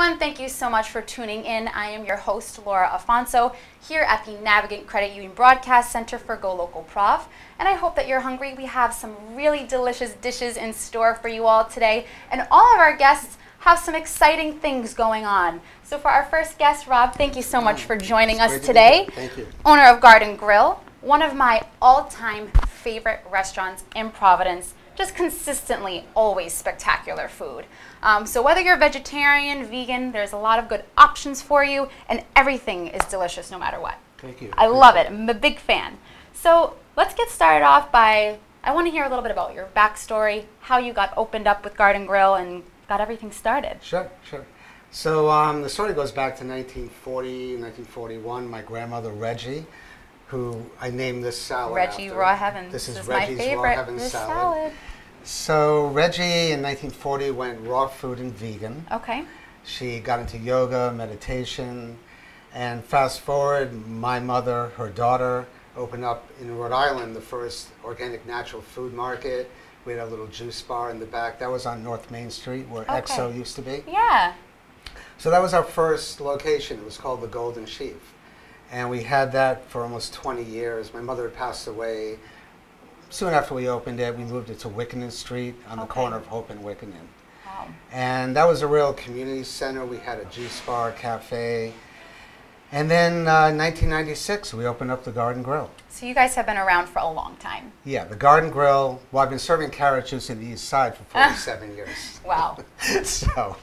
everyone, thank you so much for tuning in. I am your host, Laura Afonso, here at the Navigant Credit Union Broadcast Center for GoLocal Prof. And I hope that you're hungry. We have some really delicious dishes in store for you all today. And all of our guests have some exciting things going on. So for our first guest, Rob, thank you so much for joining us today. Thank you. Owner of Garden Grill, one of my all-time favorite restaurants in Providence. Just consistently, always spectacular food. So whether you're vegetarian, vegan, there's a lot of good options for you, and everything is delicious no matter what. Thank you. I love it. I'm a big fan. So let's get started off by, I want to hear a little bit about your backstory, how you got opened up with Garden Grill and got everything started. Sure. So the story goes back to 1940, 1941. My grandmother, Reggie, who I named this salad Reggie after. Raw Heavens. This is my Reggie's favorite. Raw Heavens salad. So Reggie in 1940 went raw food and vegan. Okay. She got into yoga, meditation, and fast forward, my mother, her daughter, opened up in Rhode Island the first organic natural food market. We had a little juice bar in the back. That was on North Main Street where XO used to be. Yeah. So that was our first location. It was called the Golden Sheep. And we had that for almost 20 years. My mother had passed away. Soon after we opened it, we moved it to Wickenden Street on the corner of Hope and Wickenden. Wow. And that was a real community center. We had a juice bar, cafe. And then 1996, we opened up the Garden Grill. So you guys have been around for a long time. Yeah, the Garden Grill. Well, I've been serving carrot juice in the East Side for 47 years. Wow. So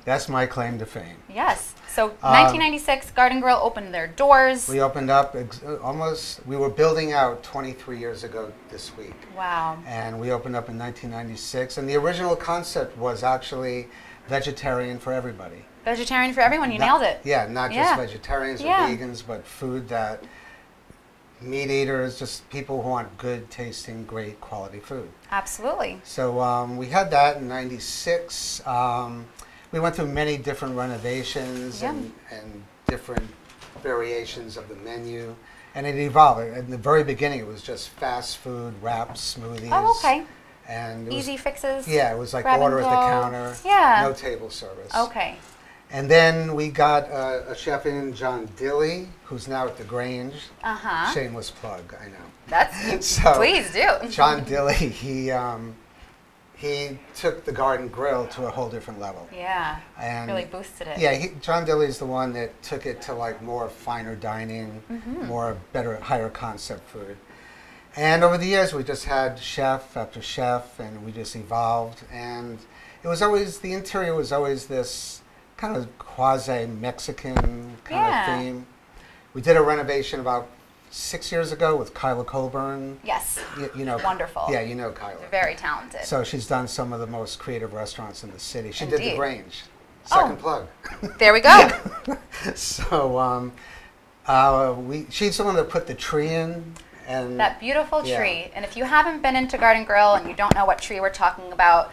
that's my claim to fame. Yes. So 1996, Garden Grill opened their doors. We opened up we were building out 23 years ago this week. Wow. And we opened up in 1996. And the original concept was actually vegetarian for everybody. Vegetarian for everyone, you nailed it. Yeah, not just vegetarians or vegans, but food that meat eaters, just people who want good tasting, great quality food. Absolutely. So we had that in 96. We went through many different renovations and different variations of the menu. And it evolved. In the very beginning, it was just fast food, wraps, smoothies. Oh, okay. And easy fixes. Yeah, it was like grab order and at the go. counter. Yeah. No table service. Okay. And then we got a chef in, John Dilly, who's now at the Grange. Uh-huh. Shameless plug, I know. That's, so, please do. John Dilly, he took the Garden Grill to a whole different level. Yeah, and really boosted it. Yeah, John Dilly's the one that took it to like more finer dining, more better, higher concept food. And over the years, we just had chef after chef, and we just evolved. And it was always, the interior was always this kind of quasi-Mexican kind of theme. We did a renovation about 6 years ago with Kyla Colburn. Yes. You know. Wonderful. Yeah, you know Kyla. Very talented. So she's done some of the most creative restaurants in the city. She did the Grange. Oh. Second plug. There we go. So she's the one that put the tree in. And that beautiful tree. And if you haven't been into Garden Grill and you don't know what tree we're talking about,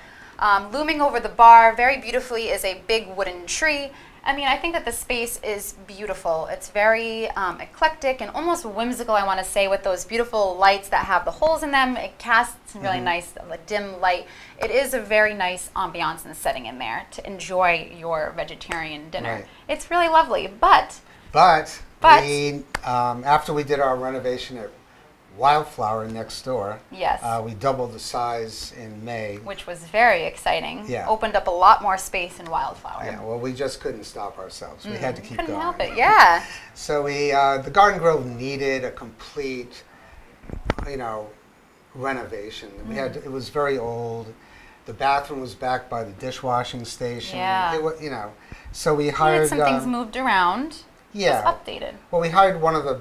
looming over the bar very beautifully is a big wooden tree. I mean, I think that the space is beautiful. It's very eclectic and almost whimsical, I want to say, with those beautiful lights that have the holes in them. It casts really nice, dim light. It is a very nice ambiance and setting in there to enjoy your vegetarian dinner. Right. It's really lovely, but we, after we did our renovation at Wildflower next door. Yes. We doubled the size in May. Which was very exciting. Yeah. Opened up a lot more space in Wildflower. Yeah, well, we just couldn't stop ourselves. We had to keep going. Couldn't help it, yeah. So the Garden Grill needed a complete, renovation. It was very old. The bathroom was back by the dishwashing station. Yeah. It was, so we hired. Some things moved around. Yeah. Just updated. Well, we hired one of the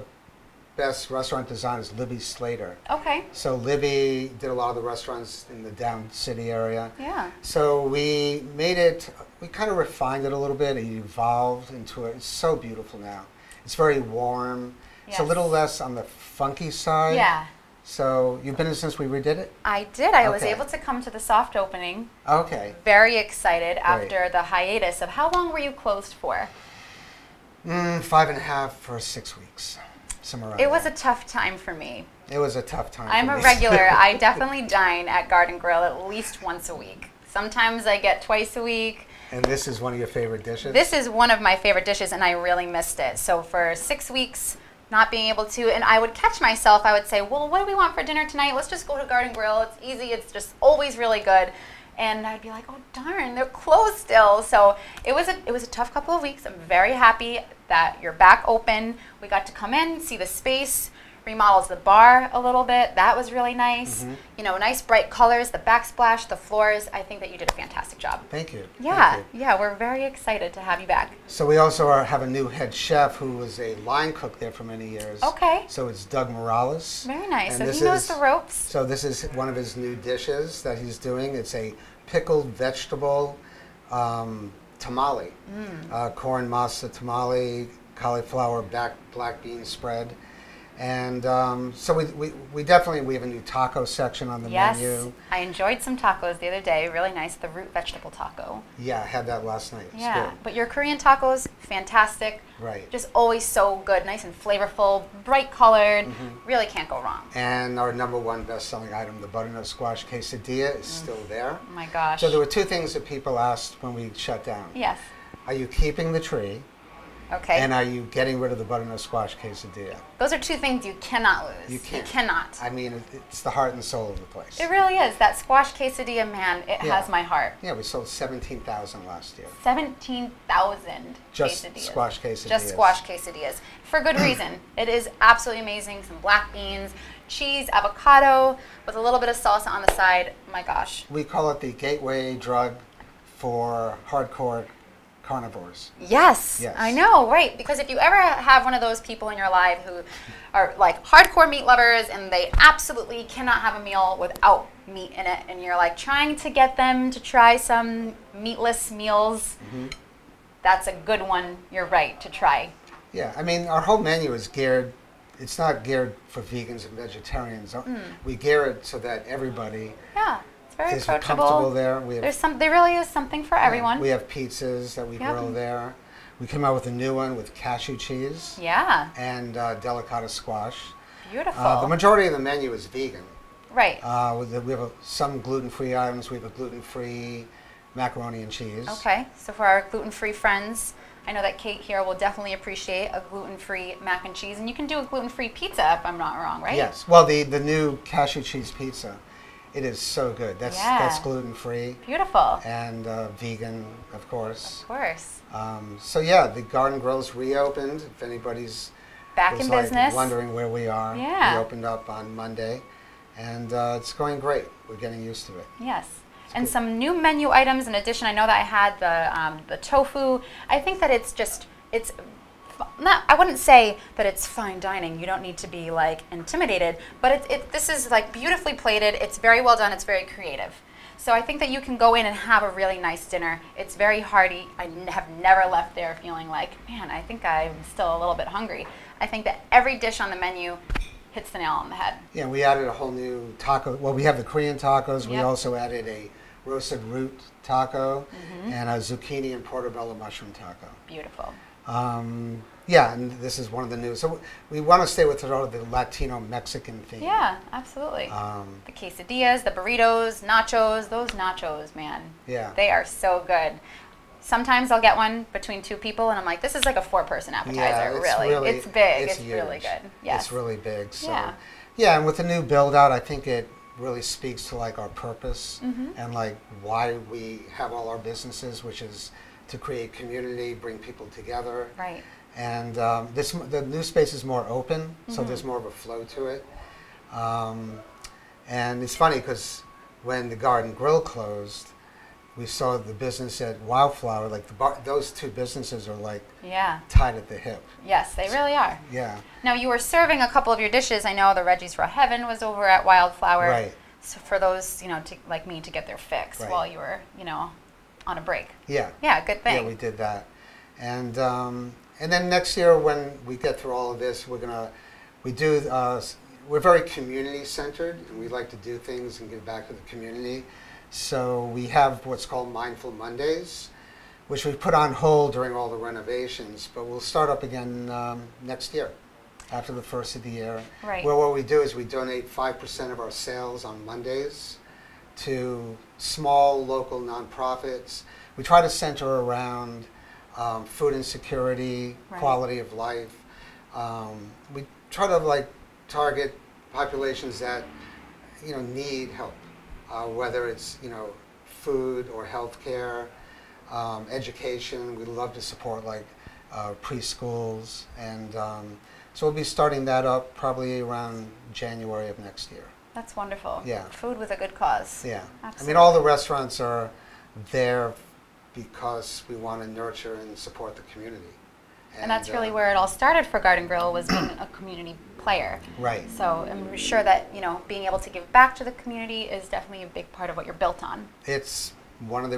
best restaurant designers, Libby Slater. Okay. So Libby did a lot of the restaurants in the down city area. Yeah. So we made it, we kind of refined it a little bit. It evolved into it's so beautiful now. It's very warm. Yes. It's a little less on the funky side. Yeah. So you've been in since we redid it? I did. I was able to come to the soft opening. Okay. Very excited after the hiatus of how long were you closed for? 5.5 for 6 weeks. It was a tough time for me. It was a tough time. I'm a regular. I definitely dine at Garden Grill at least once a week. Sometimes I get twice a week. And this is one of your favorite dishes? This is one of my favorite dishes, and I really missed it. So for 6 weeks, not being able to, and I would catch myself, I would say, well, what do we want for dinner tonight? Let's just go to Garden Grill. It's easy. It's just always really good. And I'd be like, oh, darn, they're closed still. So it was a tough couple of weeks. I'm very happy that you're back open. We got to come in, see the space, remodels the bar a little bit. That was really nice. You know, nice bright colors, the backsplash, the floors. I think that you did a fantastic job. Thank you. Yeah, Thank you. yeah, we're very excited to have you back. So we also have a new head chef who was a line cook there for many years. Okay. So it's Doug Morales. Very nice. And So he knows the ropes. So this is one of his new dishes that he's doing. It's a pickled vegetable tamale. Corn masa tamale, cauliflower black bean spread. And so we definitely, we have a new taco section on the menu. Yes, I enjoyed some tacos the other day. Really nice, the root vegetable taco. Yeah, I had that last night. It's Yeah, good. but your Korean tacos, fantastic. Right. Just always so good, nice and flavorful, bright colored. Really can't go wrong. And our #1 best-selling item, the butternut squash quesadilla, is still there. Oh my gosh. So there were two things that people asked when we shut down. Yes. Are you keeping the tree? Okay. And are you getting rid of the butternut squash quesadilla? Those are two things you cannot lose. You can't. You cannot. I mean, it's the heart and soul of the place. It really is. That squash quesadilla, man, it Yeah. has my heart. Yeah, we sold 17,000 last year. 17,000 Just quesadillas. squash quesadillas. Just squash quesadillas. For good reason. It is absolutely amazing. Some black beans, cheese, avocado, with a little bit of salsa on the side. My gosh. We call it the gateway drug for hardcore carnivores. Yes, Yes. I know, right? Because if you ever have one of those people in your life who are like hardcore meat lovers and they absolutely cannot have a meal without meat in it, and you're like trying to get them to try some meatless meals, that's a good one, you're right, to try. Yeah, I mean, our whole menu is geared, it's not geared for vegans and vegetarians. We gear it so that everybody Yeah, it's very is approachable. comfortable there. We have, There really is something for everyone. we have pizzas that we Yep. grill there. We came out with a new one with cashew cheese Yeah, and delicata squash. beautiful. The majority of the menu is vegan. Right. We have some gluten-free items. We have a gluten-free macaroni and cheese. Okay, so for our gluten-free friends, I know that Kate here will definitely appreciate a gluten-free mac and cheese, and you can do a gluten-free pizza if I'm not wrong, right? Yes. Well, the new cashew cheese pizza, it is so good. That's Yeah. gluten-free Beautiful. and vegan, of course. Of course. So yeah, the Garden Grill's reopened. If anybody's Back was in like business. wondering where we are, Yeah. we opened up on Monday, and it's going great. We're getting used to it. Yes. And some new menu items in addition. I know that I had the tofu. I think that it's not, I wouldn't say that it's fine dining. You don't need to be like intimidated, but this is like beautifully plated. It's very well done. It's very creative. So I think that you can go in and have a really nice dinner. It's very hearty. I have never left there feeling like, man, I think I'm still a little bit hungry. I think that every dish on the menu hits the nail on the head. Yeah, we added a whole new taco. Well, we have the Korean tacos. We Yep. also added a roasted root taco and a zucchini and portobello mushroom taco. Beautiful. Yeah, and this is one of the new. So we want to stay with sort of the Latino Mexican theme. Yeah, absolutely. Um, The quesadillas, the burritos, nachos, those nachos, man. Yeah. They are so good. Sometimes I'll get one between two people and I'm like, this is like a 4-person appetizer, yeah, it's really. It's big. It's huge. really good. Yes. It's really big. So Yeah. yeah, and with the new build out, I think it really speaks to like our purpose and like why we have all our businesses, which is to create community, bring people together. Right. And the new space is more open, so there's more of a flow to it. And it's funny because when the Garden Grill closed, we saw the business at Wildflower, like those two businesses are like Yeah. tied at the hip. Yes, they really are. Yeah. Now, you were serving a couple of your dishes. I know the Reggie's Raw Heaven was over at Wildflower. Right. So for those, like me, to get their fix Right. while you were, on a break. Yeah. Yeah, good thing. Yeah, we did that. And then next year when we get through all of this, we're very community centered and we like to do things and give back to the community. So we have what's called Mindful Mondays, which we put on hold during all the renovations, but we'll start up again next year, after the first of the year. Right. Where what we do is we donate 5% of our sales on Mondays to small local nonprofits. We try to center around food insecurity, Right. quality of life. We try to like target populations that need help, whether it's food or healthcare, education. We love to support like preschools, and so we'll be starting that up probably around January of next year. That's wonderful. Yeah. Food with a good cause. Yeah. Absolutely. I mean, all the restaurants are there because we want to nurture and support the community. And that's really where it all started for Garden Grill, was being a community player. Right. So I'm sure that, being able to give back to the community is definitely a big part of what you're built on. It's one of the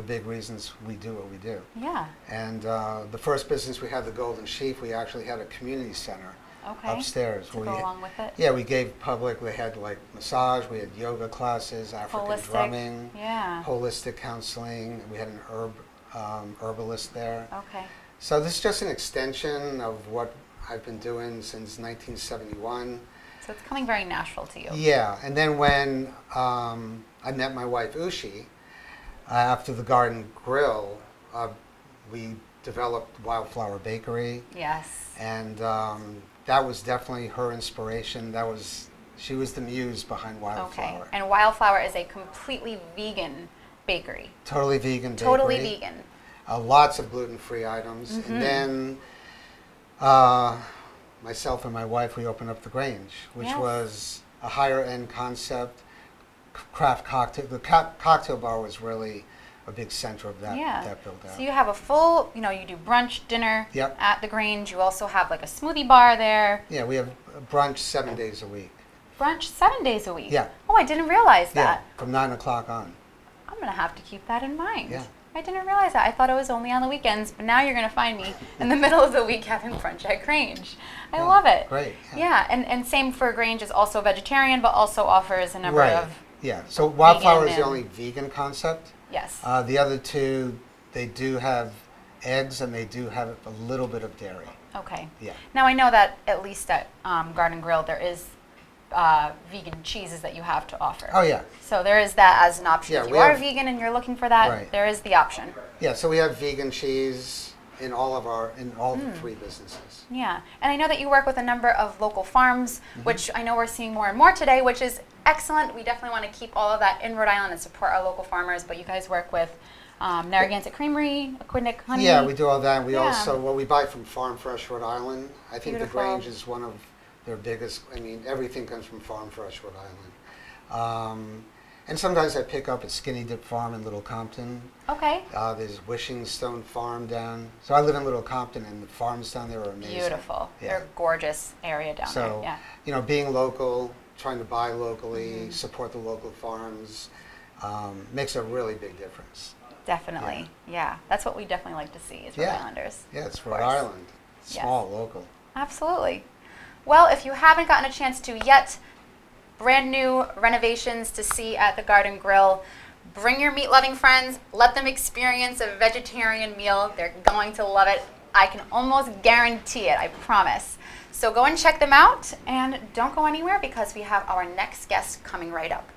big reasons we do what we do. Yeah. And the first business we had, the Golden Sheep, we actually had a community center upstairs. To go along with it. Yeah, we gave public, we had like massage, we had yoga classes, African drumming, holistic counseling. We had an herbalist there. Okay. So this is just an extension of what I've been doing since 1971. So it's coming very natural to you. Yeah, and then when I met my wife Ushi, after the Garden Grill, we developed Wildflower Bakery. Yes. And that was definitely her inspiration. She was the muse behind Wildflower. Okay. And Wildflower is a completely vegan bakery. Totally vegan bakery. Totally vegan. Lots of gluten-free items. Mm-hmm. And then myself and my wife, we opened up the Grange, which was a higher-end concept, craft cocktail. The cocktail bar was really a big center of that build-out. So you have a full, you do brunch, dinner Yep. at the Grange. You also have like a smoothie bar there. Yeah, we have brunch 7 days a week. Brunch 7 days a week? Yeah. Oh, I didn't realize that. Yeah, from 9 o'clock on. I'm going to have to keep that in mind. Yeah. I didn't realize that. I thought it was only on the weekends, but now you're going to find me in the middle of the week having brunch at Grange. I love it. Great. Yeah, and same for Grange, is also vegetarian, but also offers a number of... Yeah, so Wildflower is the and- only vegan concept. Yes. The other two, they do have eggs and they do have a little bit of dairy. Okay. Yeah. Now I know that at least at Garden Grill there is vegan cheeses that you have to offer. Oh, yeah. So there is that as an option. Yeah, if we you are have- vegan and you're looking for that, Right. there is the option. Yeah, so we have vegan cheese in all the three businesses. Yeah, and I know that you work with a number of local farms, Mm-hmm. which I know we're seeing more and more today, which is excellent. We definitely want to keep all of that in Rhode Island and support our local farmers, but you guys work with Narragansett Creamery, Aquidneck Honey. Yeah, we do all that. We Yeah. also, we buy from Farm Fresh Rhode Island. I think Beautiful. the Grange is one of their biggest, everything comes from Farm Fresh Rhode Island. And sometimes I pick up at Skinny Dip Farm in Little Compton. Okay. There's Wishing Stone Farm down. So I live in Little Compton, and the farms down there are amazing. Beautiful. Yeah. They're a gorgeous area down So, there. Yeah. being local, trying to buy locally, support the local farms, makes a really big difference. Definitely. Yeah. That's what we definitely like to see as Rhode Islanders. Yeah, it's Of Rhode course. Island. Small, local. Absolutely. Well, if you haven't gotten a chance to yet, brand new renovations to see at the Garden Grill. Bring your meat-loving friends. Let them experience a vegetarian meal. They're going to love it. I can almost guarantee it, I promise. So go and check them out, and don't go anywhere because we have our next guest coming right up.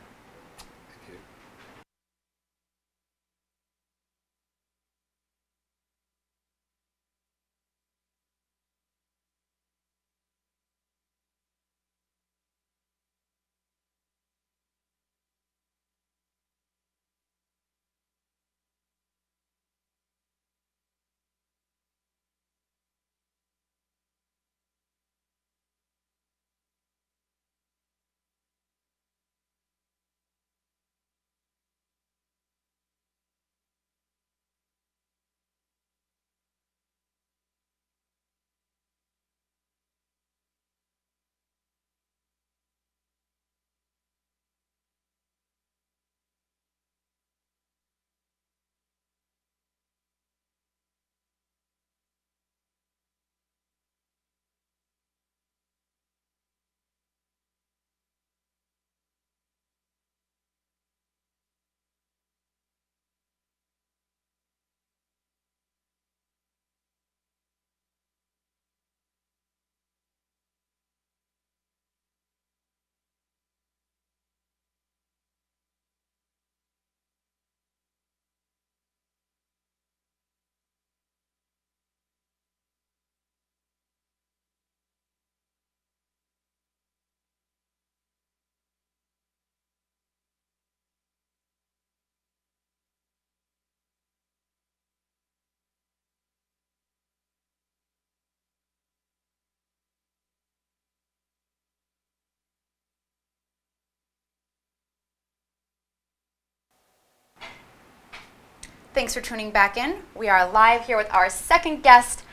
Thanks for tuning back in. We are live here with our second guest,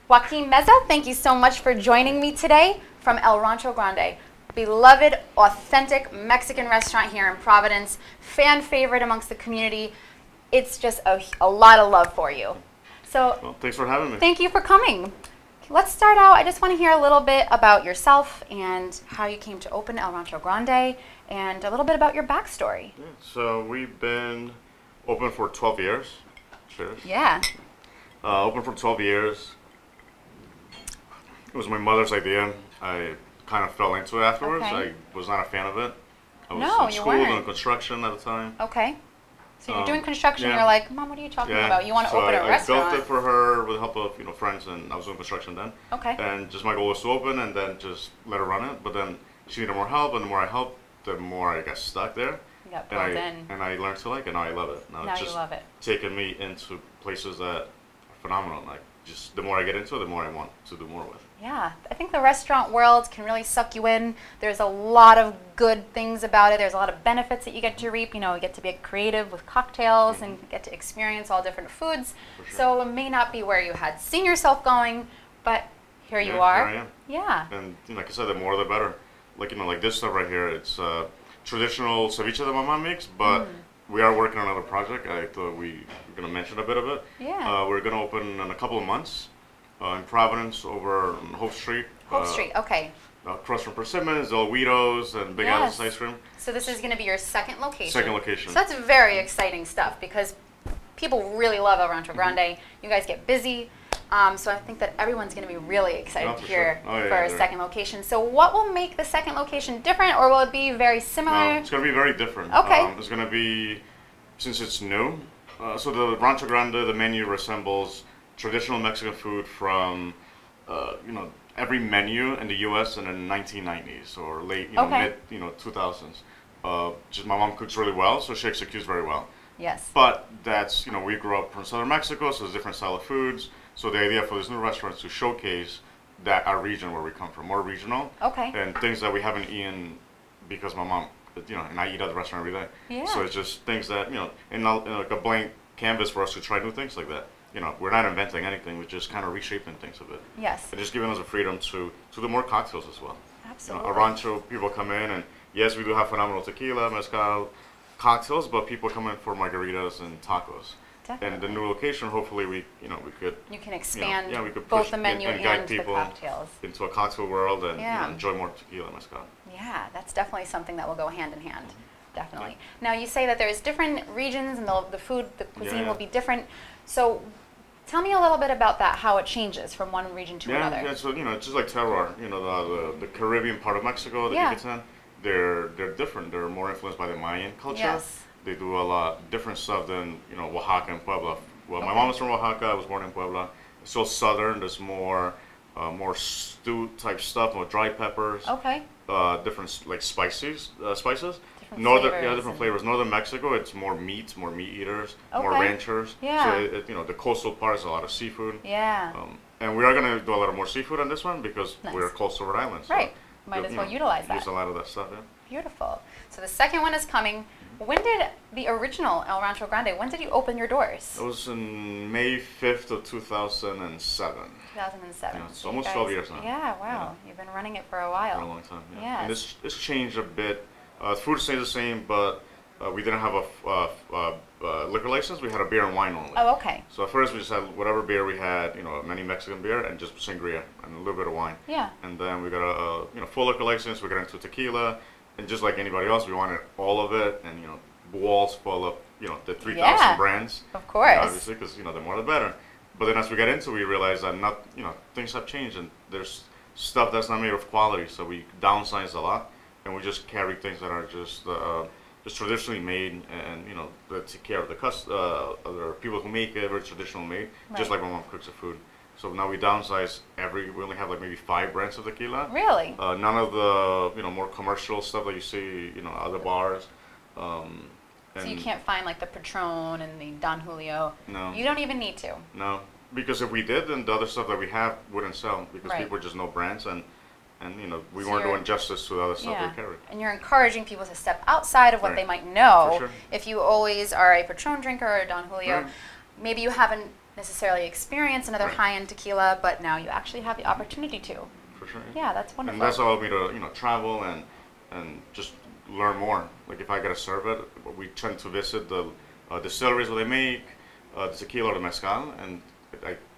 Joaquin Meza. Thank you so much for joining me today from El Rancho Grande. Beloved, authentic Mexican restaurant here in Providence, fan favorite amongst the community. It's just a lot of love for you. So, well, thanks for having me. Thank you for coming. Let's start out. I just want to hear a little bit about yourself and how you came to open El Rancho Grande and a little bit about your backstory. Yeah, so we've been open for 12 years. Cheers. Yeah. Open for 12 years. It was my mother's idea. I kind of fell into it afterwards. Okay. I was not a fan of it. I was No, in you school weren't. doing construction at the time. Okay. So you're doing construction, yeah. and you're like, Mom, what are you talking about? You want to open a I restaurant. built it for her with the help of friends, and I was doing construction then. Okay. And just my goal was to open and then just let her run it. But then she needed more help, and the more I helped, the more I got stuck there. You got pulled in. And I learned to like it. Now I love it. Now it's you just love it. taken me into places that are phenomenal. Like just the more I get into it, the more I want to do more with. Yeah, I think the restaurant world can really suck you in. There's a lot of good things about it. There's a lot of benefits that you get to reap. You know, you get to be creative with cocktails and get to experience all different foods. For sure. So it may not be where you had seen yourself going, but here you are. Here I am. Yeah. And like I said, the more the better. Like like this stuff right here, it's traditional ceviche that my mom makes, but we are working on another project. I thought we were going to mention a bit of it. Yeah. We're going to open in a couple of months in Providence over on Hope Street. Hope Street, okay. Across from Persimmons, El Guido's, and Big Alice Ice Cream. So this is going to be your second location. Second location. So that's very exciting stuff because people really love El Rancho Grande. You guys get busy. So I think that everyone's going to be really excited to hear for a second location. So what will make the second location different, or will it be very similar? No, it's going to be very different. Okay. It's going to be, since it's new, so the Rancho Grande, the menu resembles traditional Mexican food from, every menu in the U.S. in the 1990s or late, mid, 2000s. Just my mom cooks really well, so she executes very well. Yes. But that's, we grew up from southern Mexico, so there's different style of foods. So the idea for this new restaurant is to showcase that our region where we come from, more regional. Okay. And things that we haven't eaten because my mom, and I eat at the restaurant every day. Yeah. So it's just things that, in like a blank canvas for us to try new things like that. We're not inventing anything, we're just kind of reshaping things a bit. Yes. And just giving us the freedom to do more cocktails as well. Absolutely. A rancho, people come in, and yes, we do have phenomenal tequila, mezcal, cocktails, but people come in for margaritas and tacos. Definitely. And the new location, hopefully, we could. You can expand we could both push the menu and guide and the people cocktails. into a cocktail world and Yeah. enjoy more tequila and mezcal. Yeah, that's definitely something that will go hand in hand. Definitely. Now you say that there's different regions and the food, the cuisine will be different. So tell me a little bit about that, how it changes from one region to another. Yeah, so it's just like terroir. The Caribbean part of Mexico, the Yucatan, they're different. They're more influenced by the Mayan culture. Yes. They do a lot different stuff than Oaxaca and Puebla. Well, my mom was from Oaxaca. I was born in Puebla. It's so southern. There's more stew type stuff, more dry peppers. Okay. Different like spices. Different Different flavors. Northern Mexico, it's more meat eaters, more Okay. ranchers. Yeah. So the coastal part is a lot of seafood. Yeah. And we are going to do a lot of more seafood on this one because Nice. we're close to Rhode Island. So Right. Might as well utilize that. Use a lot of that stuff. Yeah. Beautiful. So the second one is coming. When did the original El Rancho Grande, when did you open your doors? It was in May 5th of 2007. 2007. Yeah, it's So you almost guys- 12 years now. Yeah, wow. Yeah. You've been running it for a while. For a long time. Yeah. Yes. And it's changed a bit. Food stays the same, but we didn't have a liquor license. We had a beer and wine only. Oh, okay. So at first we just had whatever beer we had, many Mexican beer and just sangria and a little bit of wine. Yeah. And then we got a full liquor license. We got into tequila, and just like anybody else, we wanted all of it, and walls full of the 3,000 Yeah. brands. Of course. Obviously, because the more the better. But then as we get into, it, we realized that things have changed, and there's stuff that's not made of quality. So we downsized a lot, and we just carry things that are just traditionally made, and that take care of the other people who make it, very traditional made, just like my mom cooks the food. So now we downsize we only have like maybe 5 brands of tequila. Really? None of the more commercial stuff that you see other bars. So you can't find like the Patron and the Don Julio. No. You don't even need to. No, because if we did, then the other stuff that we have wouldn't sell because Right. people just know brands, and and we So weren't you're- doing justice to the other stuff Yeah. we carried. And you're encouraging people to step outside of what Right. they might know. For sure. If you always are a Patron drinker or a Don Julio, Right. maybe you haven't necessarily experienced another Right. high-end tequila, but now you actually have the opportunity to. For sure. Yeah, that's wonderful. And that's allowed me to travel and just learn more. Like if I gotta serve it, we tend to visit the distilleries where they make the tequila or the mezcal, and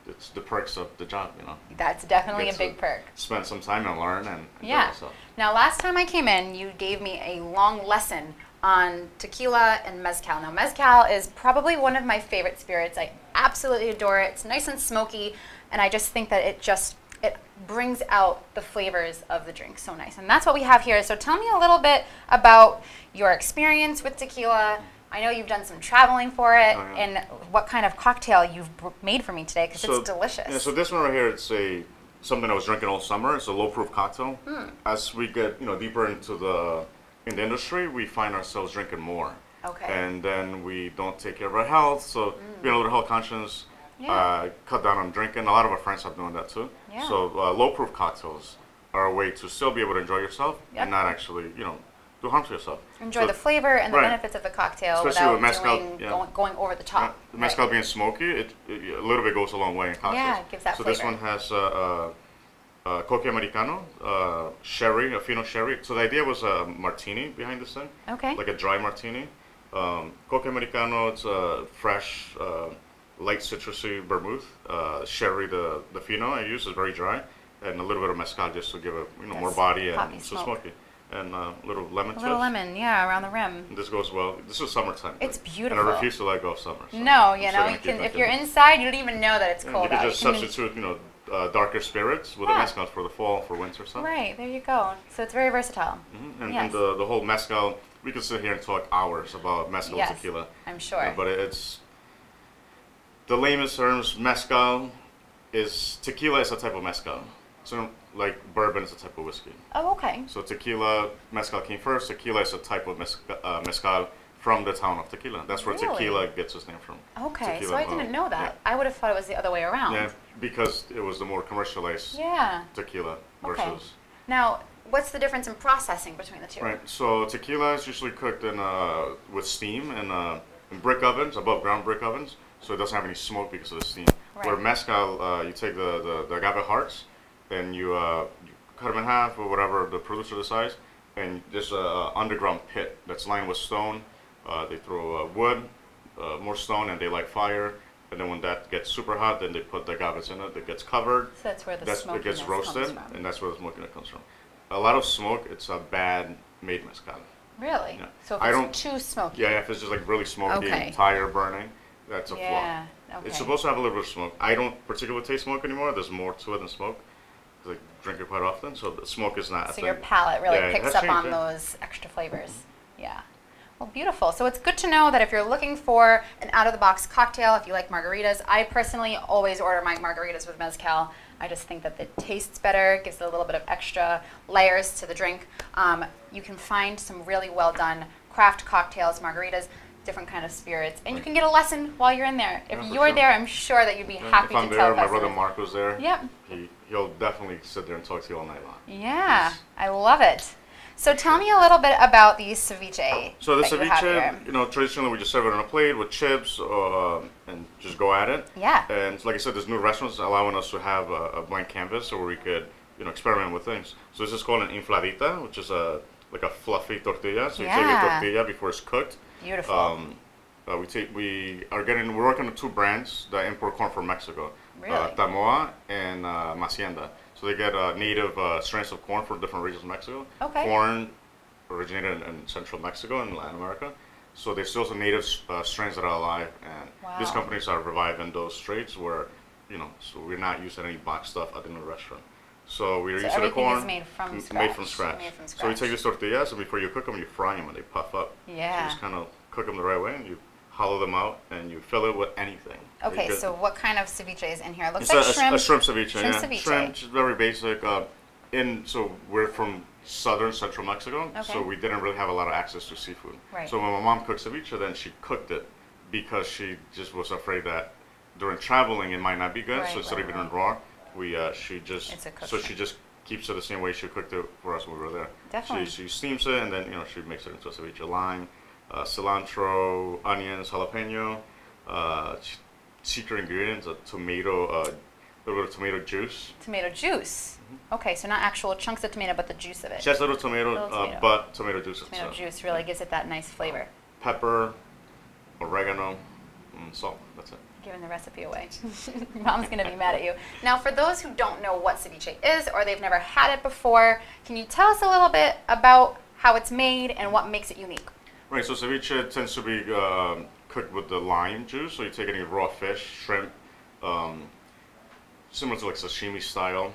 it's the perks of the job. That's definitely a Get to big perk. Spend some time and learn and enjoy Yeah. myself. Now, last time I came in, you gave me a long lesson on tequila and mezcal. Now, mezcal is probably one of my favorite spirits. I absolutely adore it. It's nice and smoky, and I just think that it brings out the flavors of the drink so nice. And that's what we have here. So tell me a little bit about your experience with tequila. I know you've done some traveling for it, Oh, yeah. and what kind of cocktail you've made for me today, because it's delicious. Yeah, so this one right here, it's something I was drinking all summer. It's a low-proof cocktail. As we get deeper into the industry, we find ourselves drinking more. Okay. And then we don't take care of our health, so being a little health conscious, Yeah. cut down on drinking. A lot of our friends have doing that too. Yeah. So low-proof cocktails are a way to still be able to enjoy yourself Yep. and not actually, do harm to yourself. Enjoy So- the flavor and the right. benefits of the cocktail Especially without with mezcal, doing, yeah. going over the top. The mezcal being smoky, a little bit goes a long way in cocktails. Yeah, it gives that So this flavor. one has Coque Americano, sherry, a fino sherry. So the idea was a martini behind this thing, Okay. like a dry martini. Coque Americano, it's a fresh, light citrusy vermouth. Sherry, the fino I use is very dry, and a little bit of mezcal just to give it more Yes, body poppy and so smoke. smoky. And a little lemon A twist. little lemon, yeah, around the rim. And this goes well. This is summertime. It's And beautiful. I refuse to let go of summer. So No, I'm you still know, gonna you keep can. If drinking you're it. inside, you don't even know that it's And cold you can out. just You can- substitute, darker spirits with Yeah. the mezcal for the fall, for winter stuff. Right, there you go. So it's very versatile. And, Yes. and the whole mezcal, we could sit here and talk hours about mezcal Yes, tequila. I'm sure. But it's, the lamest terms, mezcal tequila is a type of mezcal. So like bourbon is a type of whiskey. Oh, okay. So tequila, mezcal came first. Tequila is a type of mezcal from the town of Tequila. That's where Really? tequila gets its name from. Okay, Tequila, so I didn't know that. I would have thought it was the other way around. Yeah, because it was the more commercialized Yeah. tequila Okay. versus. Now, what's the difference in processing between the two? Right. So tequila is usually cooked in with steam in brick ovens, above ground brick ovens, so it doesn't have any smoke because of the steam. Right. Where mezcal, you take the agave hearts and you cut them in half or whatever the producer decides, and there's a underground pit that's lined with stone. They throw wood, more stone, and they light fire. And then when that gets super hot, then they put the agaves in it. It gets covered. So that's where the It smokiness gets roasted, comes from. and that's where the smokiness comes from. A lot of smoke, it's a bad made mezcal. Really? Yeah. So if I it's don't- too smoky. Yeah, if it's just like really smoky, Okay. tire burning, that's a Yeah. flaw. Okay. It's supposed to have a little bit of smoke. I don't particularly taste smoke anymore. There's more to it than smoke. 'Cause I drink it quite often, so the smoke is not a So thing. your palate really Yeah, it picks has up changed, on yeah. those extra flavors. Yeah. Well, beautiful. So it's good to know that if you're looking for an out-of-the-box cocktail, if you like margaritas, I personally always order my margaritas with mezcal. I just think that it tastes better, gives it a little bit of extra layers to the drink. You can find some really well done craft cocktails, margaritas, different kind of spirits, and you can get a lesson while you're in there. If Yeah, for you're sure. there, I'm sure that you'd be Yeah, happy if I'm to there, tell my brother customers. Marco's there. Yep. He'll definitely sit there and talk to you all night long. Yeah, Yes. I love it. So tell me a little bit about the ceviche. So the that you have here. ceviche, traditionally we just serve it on a plate with chips and just go at it. Yeah. And like I said, there's new restaurants allowing us to have a blank canvas so where we could, experiment with things. So this is called an infladita, which is like a fluffy tortilla. So you take Yeah. the tortilla before it's cooked. Beautiful. We're working on two brands that import corn from Mexico. Really? Tamoa and Macienda. So they get native strains of corn from different regions of Mexico. Okay. Corn originated in central Mexico and Latin America. So there's still some native strains that are alive, and these Wow. companies are reviving those traits where, so we're not using any box stuff at the new restaurant. So we're So using the everything corn is made from Made scratch. from scratch. Made from So you scratch. take these tortillas, and before you cook them, you fry them, and they puff up. So Yeah. you just kind of cook them the right way, and you hollow them out, and you fill it with anything. Okay, You could- so what kind of ceviche is in here? It looks it's like a shrimp. shrimp ceviche. Shrimp Yeah, ceviche. shrimp, just very basic. So we're from southern central Mexico, so Okay. we didn't really have a lot of access to seafood. Right. So when my mom cooked ceviche, then she cooked it because she just was afraid that during traveling it might not be good. Right, so instead right, of eating right. raw, she just It's a cooked so she shrimp. just keeps it the same way she cooked it for us when we were there. Definitely. She steams it, and then she makes it into a ceviche. Lime, cilantro, onions, jalapeno, secret ingredients, a tomato, a little bit of tomato juice. Tomato juice. Okay, so not actual chunks of tomato, but the juice of it. Just little tomato, but tomato juice. Tomato juice really gives it that nice flavor. Pepper, oregano, and salt. That's it. Giving the recipe away. Mom's going to be mad at you. Now, for those who don't know what ceviche is or they've never had it before, can you tell us a little bit about how it's made and what makes it unique? Right, so ceviche tends to be cooked with the lime juice. So you take any raw fish, shrimp, similar to like sashimi style,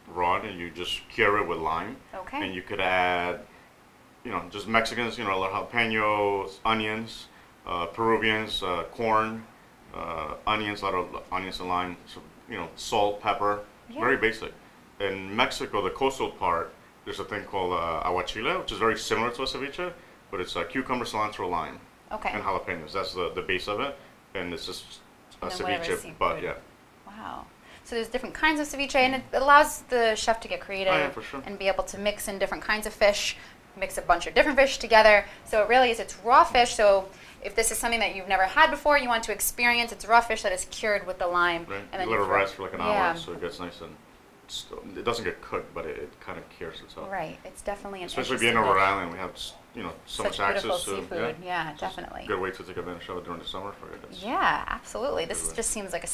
raw, and you just cure it with lime. Okay. And you could add, just Mexicans, a lot of jalapenos, onions, Peruvians, corn, onions, a lot of onions and lime, so, salt, pepper, very basic. In Mexico, the coastal part, there's a thing called aguachile, which is very similar to a ceviche, but it's cucumber, cilantro, lime, and jalapenos. That's the base of it, and it's just a ceviche, but yeah. Wow. So there's different kinds of ceviche, and it allows the chef to get creative for sure. and be able to mix in different kinds of fish, mix a bunch of different fish together. So it really is, it's raw fish, so if this is something that you've never had before, you want to experience, it's raw fish that is cured with the lime. Right. And then you let it rest for like an hour, so it gets nice and it doesn't get cooked, but it kind of cures itself. Right. It's definitely an especially being on Rhode Island, we have so much access to seafood. Yeah, definitely. Good way to take advantage of it during the summer for it. Yeah, absolutely. This just seems like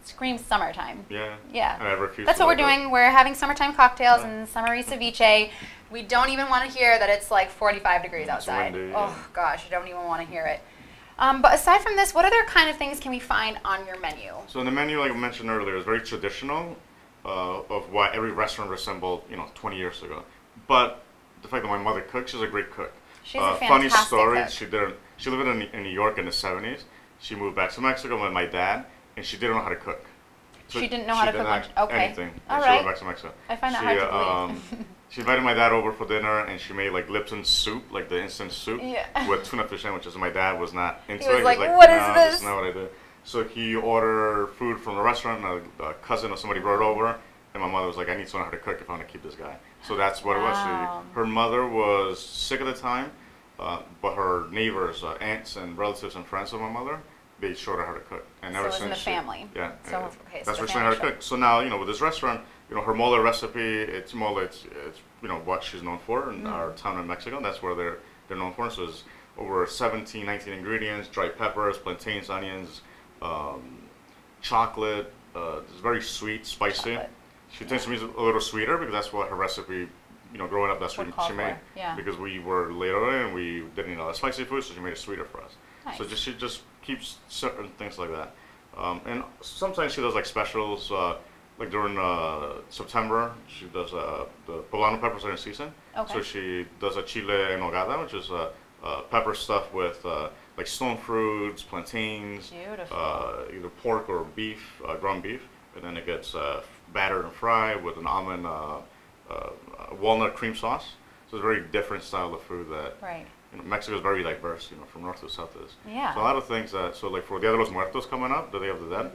screams summertime. Yeah. Yeah. And I refuse That's what we're doing. We're having summertime cocktails and summery ceviche. We don't even want to hear that it's like 45 degrees outside. Windy, oh gosh, I don't even want to hear it. But aside from this, what other kind of things can we find on your menu? So the menu, like I mentioned earlier, is very traditional of what every restaurant resembled, 20 years ago. But the fact that my mother cooks, she's a great cook. She's a fantastic funny story. cook. She lived in New York in the 70s. She moved back to Mexico with my dad, and she didn't know how to cook. So she didn't know how to cook anything. All she right. went back to Mexico. I find that hard to believe. She invited my dad over for dinner, and she made like Lipton soup, like the instant soup, with tuna fish sandwiches. My dad was not into it. He was like, no, what is this? This is not what I do. So he ordered food from a restaurant, a cousin or somebody brought it over, and my mother was like, I need to know how to cook if I want to keep this guy. So that's what it was. Her mother was sick at the time, but her neighbors, aunts and relatives and friends of my mother, they showed her how to cook. And ever since in the family. Yeah. So, that's what she learned how to cook. So now, with this restaurant, her mole recipe, it's what she's known for in our town in Mexico. That's where they're known for. So it's over 17, 19 ingredients, dried peppers, plantains, onions, chocolate. It's very sweet, spicy. She tends to be a little sweeter because that's what her recipe, growing up, that's what she made. Yeah. Because we were later and we didn't eat a lot of spicy food, so she made it sweeter for us. Nice. So she just keeps certain things like that. And sometimes she does like specials, like during September, she does the poblano peppers are in season. Okay. So she does a chile en nogada, which is pepper stuffed with like stone fruits, plantains, either pork or beef, ground beef, and then it gets battered and fried with an almond walnut cream sauce. So it's a very different style of food that Mexico is very diverse, from north to south is. Yeah. So a lot of things that, so like for Dia de los Muertos coming up, the Day of the Dead,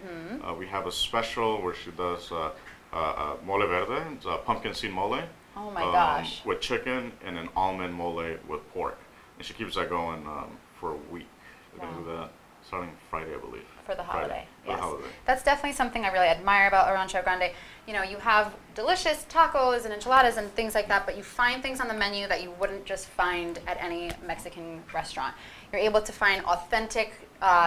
we have a special where she does mole verde, it's a pumpkin seed mole. Oh my gosh. With chicken and an almond mole with pork. And she keeps that going for a week. We're going to do that starting Friday, I believe. For the holiday, For the holiday. That's definitely something I really admire about Rancho Grande. You have delicious tacos and enchiladas and things like that, but you find things on the menu that you wouldn't just find at any Mexican restaurant. You're able to find authentic,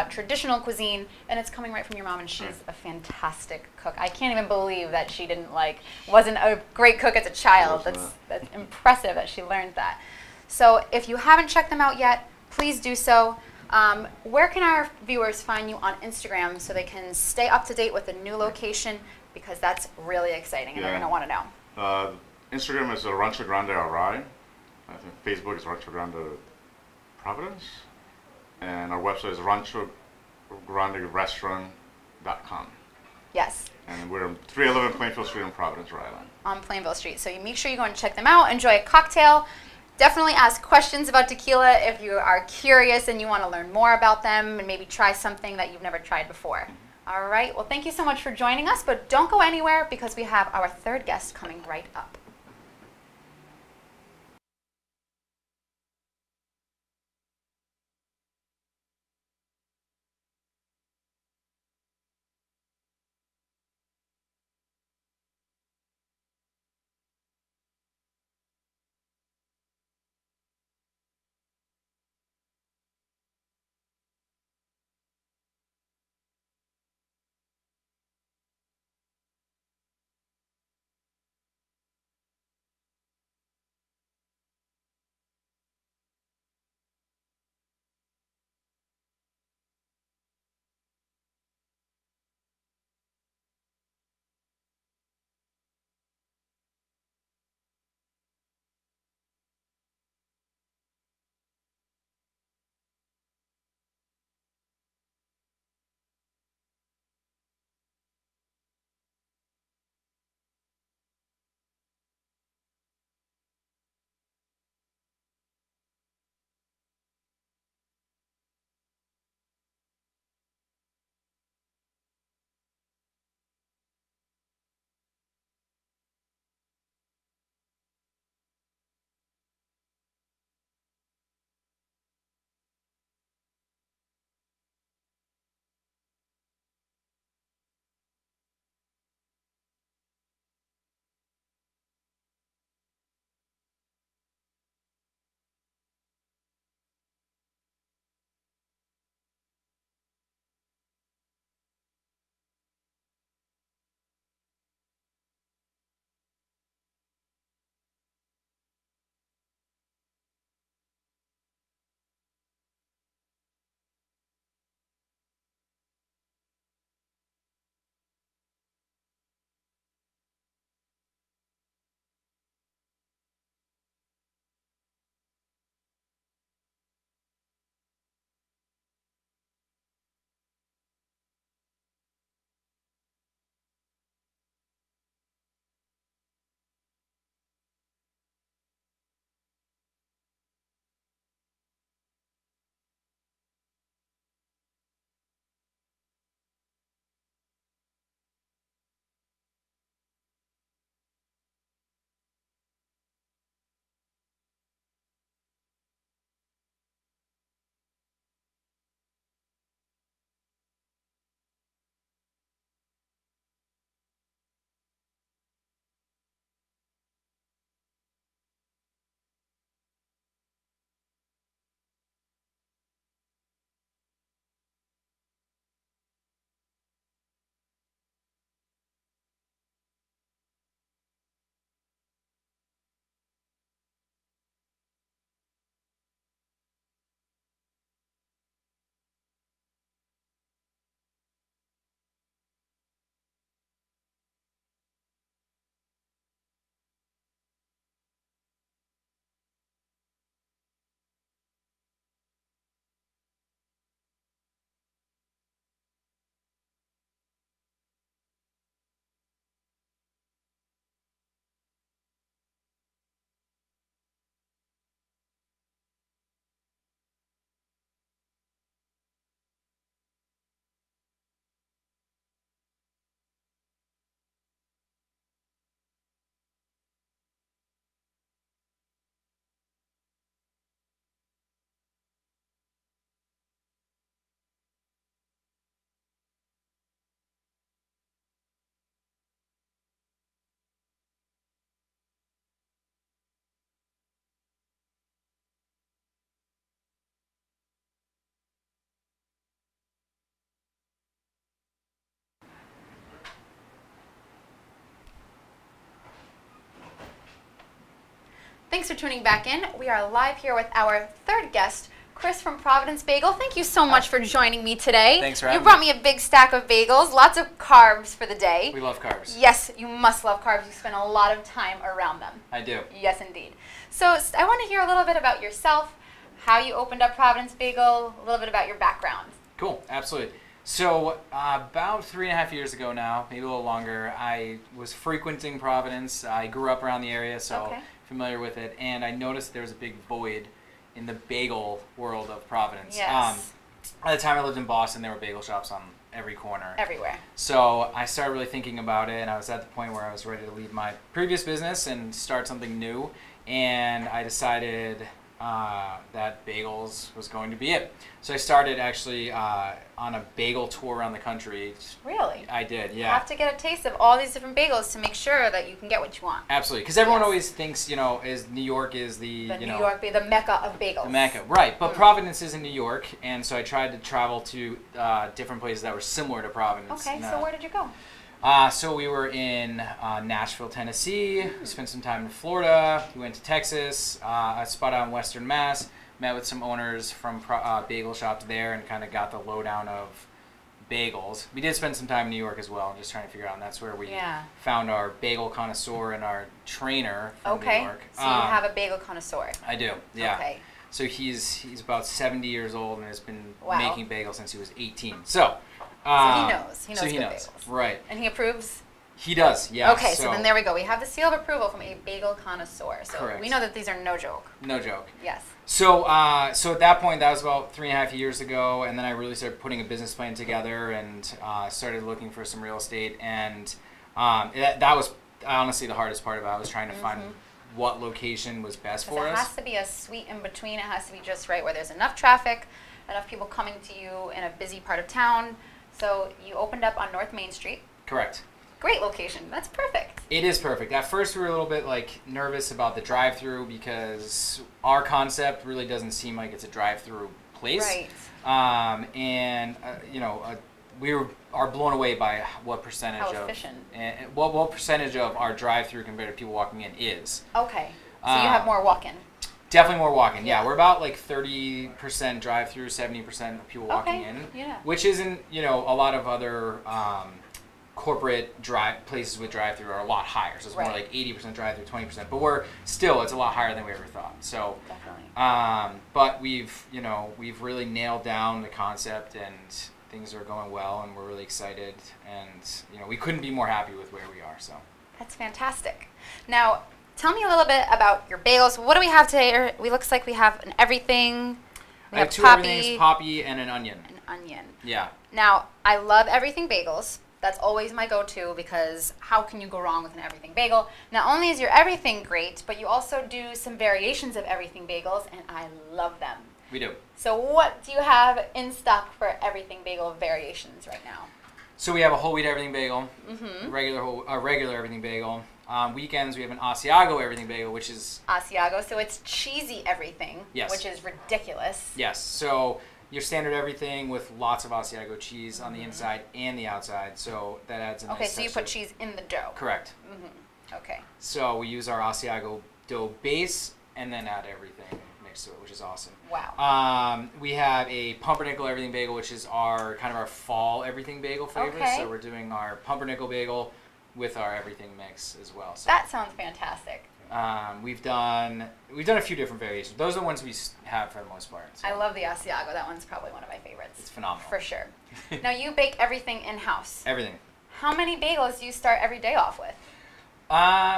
traditional cuisine, and it's coming right from your mom, and she's a fantastic cook. I can't even believe that she wasn't a great cook as a child. That's impressive that she learned that. So if you haven't checked them out yet, please do so. Where can our viewers find you on Instagram so they can stay up to date with the new location? Because that's really exciting and they're going to want to know. Instagram is Rancho Grande RI. I think Facebook is Rancho Grande Providence. And our website is ranchogranderestaurant.com. Yes. And we're on 311 Plainfield Street in Providence, Rhode Island. On Plainville Street. So you make sure you go and check them out. Enjoy a cocktail. Definitely ask questions about tequila if you are curious and you want to learn more about them and maybe try something that you've never tried before. All right, well, thank you so much for joining us, but don't go anywhere because we have our third guest coming right up. Thanks for tuning back in. We are live here with our third guest, Chris from Providence Bagel. Thank you so much for joining me today. Thanks for having me. You brought me a big stack of bagels, lots of carbs for the day. We love carbs. Yes, you must love carbs. You spend a lot of time around them. I do. Yes, indeed. So I want to hear a little bit about yourself, how you opened up Providence Bagel, a little bit about your background. Cool, absolutely. So about 3.5 years ago now, maybe a little longer, I was frequenting Providence. I grew up around the area, so familiar with it, and I noticed there was a big void in the bagel world of Providence. Yes. At the time I lived in Boston, there were bagel shops on every corner. Everywhere. So I started really thinking about it, and I was at the point where I was ready to leave my previous business and start something new. And I decided that bagels was going to be it. So I started actually on a bagel tour around the country. Really? I did, yeah. You have to get a taste of all these different bagels to make sure that you can get what you want. Absolutely, because everyone always thinks, is New York is the New York be the mecca of bagels. The mecca, right? But Providence is in New York, and so I tried to travel to different places that were similar to Providence. Okay, so where did you go? So we were in Nashville, Tennessee. We spent some time in Florida. We went to Texas, a spot out in Western Mass. Met with some owners from bagel shops there and kind of got the lowdown of bagels. We did spend some time in New York as well, just trying to figure out, and that's where we found our bagel connoisseur and our trainer from New York. So you have a bagel connoisseur. I do, yeah. Okay. So he's about 70 years old and has been making bagels since he was 18. So he knows. He knows good bagels. Right. And he approves? He does, yeah. Okay, so then there we go. We have the seal of approval from a bagel connoisseur. So correct. We know that these are no joke. No joke. Yes. So so at that point, that was about 3.5 years ago, and then I really started putting a business plan together and started looking for some real estate. And that was honestly the hardest part about it. I was trying to find what location was best for us. It has to be a sweet in between. It has to be just right where there's enough traffic, enough people coming to you in a busy part of town. So you opened up on North Main Street. Correct. Great location. That's perfect. It is perfect. At first, we were a little bit nervous about the drive-through because our concept really doesn't seem like it's a drive-through place. Right. We are blown away by what percentage what percentage of our drive-through compared to people walking in is. Okay. So you have more walk-in. Definitely more walk-in. Yeah, we're about 30% drive-through, 70% of people walking in. Yeah. Which isn't a lot of other corporate places with drive-through are a lot higher. So it's more like 80% drive-through, 20%. But it's a lot higher than we ever thought. So definitely. But we've really nailed down the concept and things are going well and we're really excited and we couldn't be more happy with where we are. So that's fantastic. Now, tell me a little bit about your bagels. What do we have today? We looks like we have an everything. We have two everythings, poppy and an onion. An onion. Yeah. Now, I love everything bagels. That's always my go-to because how can you go wrong with an everything bagel? Not only is your everything great, but you also do some variations of everything bagels, and I love them. We do. So what do you have in stock for everything bagel variations right now? So we have a whole wheat everything bagel, regular everything bagel. Weekends we have an Asiago everything bagel, which is Asiago. So it's cheesy everything, yes, which is ridiculous. Yes. So your standard everything with lots of Asiago cheese on the inside and the outside. So that adds a nice Okay, so you put cheese in the dough. Correct. Okay. So we use our Asiago dough base and then add everything mixed to it, which is awesome. Wow. We have a pumpernickel everything bagel, which is our fall everything bagel flavor. Okay. So we're doing our pumpernickel bagel with our everything mix as well. So that sounds fantastic. We've done a few different variations. Those are the ones we have for the most part. So. I love the Asiago. That one's probably one of my favorites. It's phenomenal. For sure. Now you bake everything in-house. Everything. How many bagels do you start every day off with?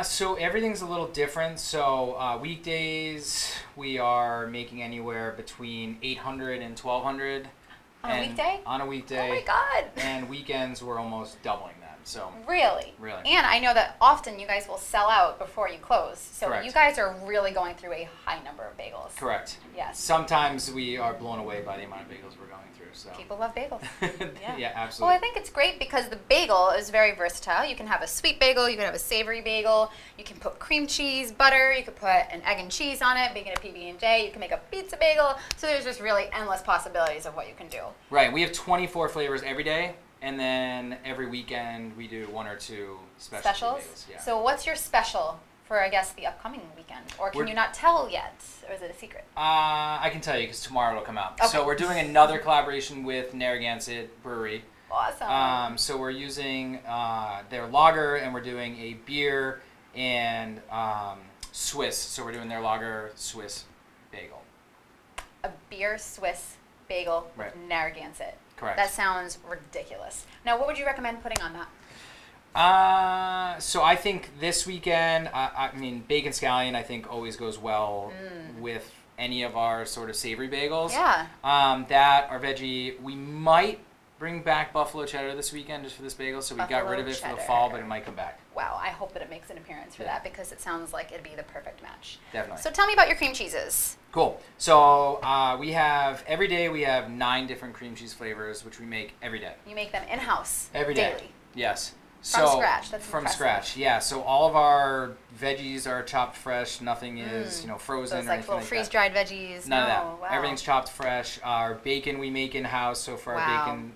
So everything's a little different. So weekdays we are making anywhere between 800 and 1200. On a weekday? On a weekday. Oh my God. And weekends we're almost doubling that. So really? Really. And I know that often you guys will sell out before you close. So correct, you guys are really going through a high number of bagels. Correct. Yes. Sometimes we are blown away by the amount of bagels we're going through. So people love bagels. Yeah, absolutely. Well, I think it's great because the bagel is very versatile. You can have a sweet bagel, you can have a savory bagel, you can put cream cheese, butter, you could put an egg and cheese on it, make it a PB&J, you can make a pizza bagel. So there's just really endless possibilities of what you can do. Right. We have 24 flavors every day. And then every weekend we do one or two specials. Bagels. Yeah. So what's your special for, I guess, the upcoming weekend? Or can you not tell yet? Or is it a secret? I can tell you because tomorrow it'll come out. Okay. So we're doing another collaboration with Narragansett Brewery. Awesome. So we're using their lager and we're doing a beer and Swiss. So we're doing their lager Swiss bagel. A beer Swiss bagel with Narragansett. Correct. That sounds ridiculous. Now, what would you recommend putting on that? So I think this weekend, I mean, bacon scallion I think always goes well with any of our sort of savory bagels. Yeah. That are veggie. We might bring back buffalo cheddar this weekend just for this bagel, so we got rid of it for the fall, but it might come back. Wow, I hope that it makes an appearance for that because it sounds like it'd be the perfect match. Definitely. So tell me about your cream cheeses. Cool. So we have, every day we have 9 different cream cheese flavors, which we make every day. You make them in-house. Every day. Daily. Yes. From scratch. That's from impressive. scratch. Yeah. So all of our veggies are chopped fresh. Nothing is frozen Those or like anything little like freeze-dried veggies. None of that. Wow. Everything's chopped fresh. Our bacon we make in-house. So for our bacon,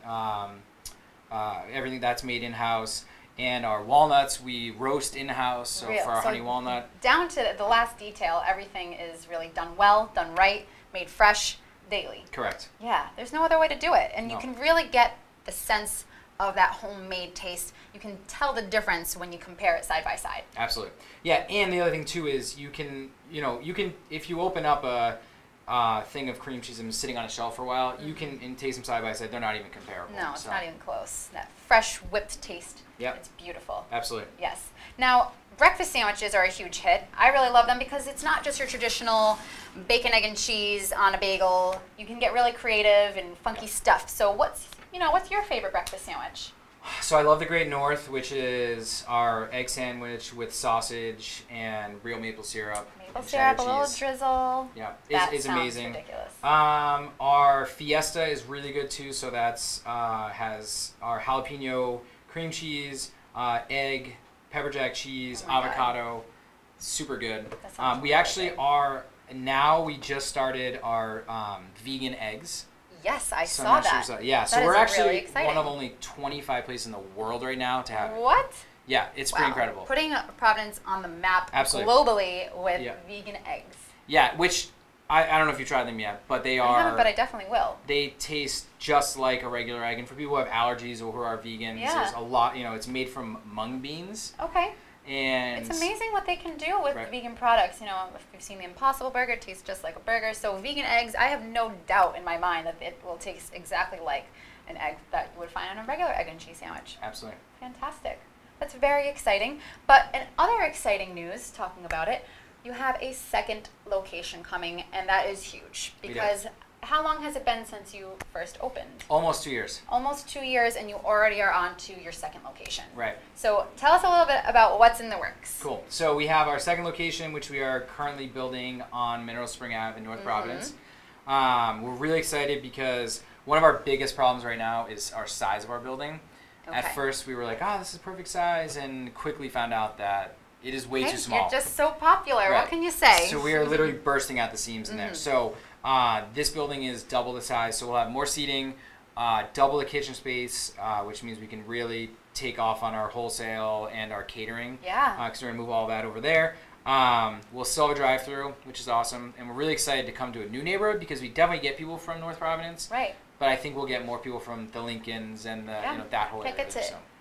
everything that's made in-house. And our walnuts we roast in-house. So for our honey walnut. Down to the last detail, everything is really done well, done right, made fresh, daily. Correct. Yeah. There's no other way to do it. And you can really get the sense of that homemade taste. You can tell the difference when you compare it side by side. Absolutely. Yeah, and the other thing too is you can if you open up a thing of cream cheese and sitting on a shelf for a while, you can taste them side by side. They're not even comparable. No, it's not even close. That fresh whipped taste. Yep. It's beautiful. Absolutely. Yes. Now, breakfast sandwiches are a huge hit. I really love them because it's not just your traditional bacon, egg, and cheese on a bagel. You can get really creative and funky stuff. So what's your favorite breakfast sandwich? So I love the Great North, which is our egg sandwich with sausage and real maple syrup. Maple syrup, a little drizzle. Yeah, sounds it's amazing. Ridiculous. Our Fiesta is really good too. So that's has our jalapeno cream cheese, egg, pepper jack cheese, avocado. Super good. We actually we just started our vegan eggs. Yes, I saw that. Yeah, so that we're actually really one of only 25 places in the world right now to have it. What? Yeah, it's pretty incredible. Putting Providence on the map globally with vegan eggs. Yeah, which I don't know if you tried them yet, but they are. I haven't, but I definitely will. They taste just like a regular egg, and for people who have allergies or who are vegans, there's a lot. It's made from mung beans. Okay. And it's amazing what they can do with vegan products. If you've seen the Impossible Burger, it tastes just like a burger. So vegan eggs, I have no doubt in my mind that it will taste exactly like an egg that you would find on a regular egg and cheese sandwich. Absolutely. Fantastic. That's very exciting. But in other exciting news, talking about it, you have a second location coming, and that is huge. Because how long has it been since you first opened? Almost 2 years. Almost 2 years, and you already are on to your second location. Right. So tell us a little bit about what's in the works. Cool. So we have our second location, which we are currently building on Mineral Spring Ave in North Providence. We're really excited because one of our biggest problems right now is our size of our building. Okay. At first, we were like, this is perfect size, and quickly found out that it is way too small. You're just so popular. What can you say? So we are literally bursting at the seams in there. So this building is double the size, so we'll have more seating, double the kitchen space, which means we can really take off on our wholesale and our catering. Yeah. Because we're going to move all that over there. We'll still have a drive-through, which is awesome. And we're really excited to come to a new neighborhood because we definitely get people from North Providence. Right. But I think we'll get more people from the Lincolns and that whole area.